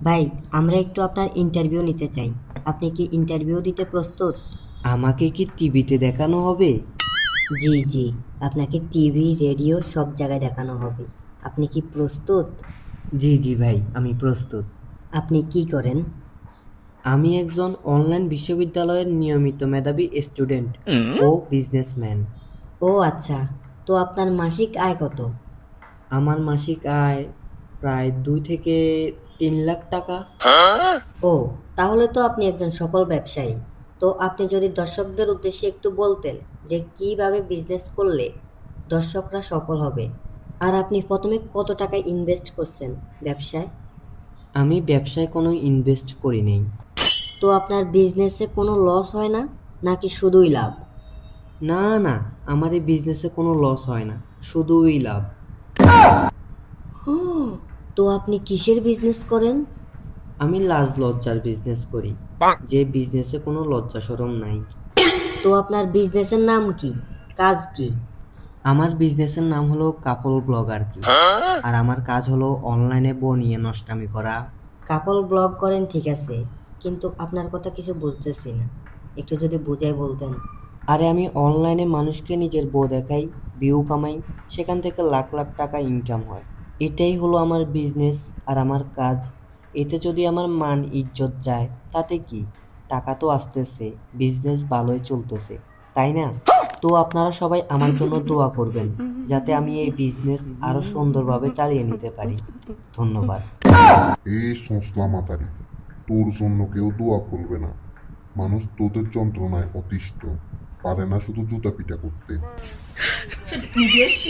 ভাই, আমরা একটু আপনার ইন্টারভিউ নিতে চাই। আপনি কি ইন্টারভিউ দিতে প্রস্তুত? আমাকে কি টিভিতে দেখানো হবে? জি জি, আপনাকে টিভি রেডিও সব জায়গায় দেখানো হবে। আপনি কি প্রস্তুত? জি জি ভাই, আমি প্রস্তুত। আপনি কি করেন? আমি একজন অনলাইন বিশ্ববিদ্যালয়ের নিয়মিত মেধাবী স্টুডেন্ট ও বিজনেসম্যান। ও আচ্ছা, তো আপনার মাসিক আয় কত? আমার মাসিক আয় প্রায় 2 থেকে 3 লাখ টাকা। ও, তাহলে তো আপনি একজন সফল ব্যবসায়ী। তো আপনি যদি দর্শকদের উদ্দেশ্যে একটু বলতেন যে কিভাবে বিজনেস করলে দর্শকরা সফল হবে, আর আপনি প্রথমে কত টাকা ইনভেস্ট করছেন ব্যবসায়? আমি ব্যবসায় কোনো ইনভেস্ট করি নেই। তো আপনার বিজনেসে কোনো লস হয় না, নাকি শুধুই লাভ? না না, আমার এই বিজনেসে কোনো লস হয় না, শুধুই লাভ। ও, তো আপনি কিসের বিজনেস করেন? আমি লাজ লজ্জার বিজনেস করি, যে বিজনেসে কোনো লজ্জা শরম নাই। তো আপনার বিজনেসের নাম কি, কাজ কি? আমার বিজনেসের নাম হলো কাপল ব্লগার কি। আর আমার কাজ হলো অনলাইনে বউ নিয়ে নষ্টামি করা। কাপল ব্লগ করেন ঠিক আছে, কিন্তু আপনার কথা কিছু বুঝতেছি না, একটু যদি বুঝাই বলতেন। আরে আমি অনলাইনে মানুষকে নিজের বউ দেখাই, ভিউ কামাই, সেখান থেকে লাখ লাখ টাকা ইনকাম হয়। এটাই হলো আমার বিজনেস আর আমার কাজ। এতে যদি আমার মান ইজ্জত যায় তাতে কি, টাকা তো আসতেছে, বিজনেস ভালোই চলতেছে, তাই না? তো আপনারা সবাই আমার জন্য দোয়া করবেন, যাতে আমি এই বিজনেস আরো সুন্দরভাবে চালিয়ে নিতে পারি। ধন্যবাদ। এই সোঁসলা মাতারি, তোর জন্য কেউ দোয়া করবে না। মানুষ তোদের যন্ত্রণায় অতিষ্ঠ, পারে না শুধু জুতা পিটা করতে।你别笑。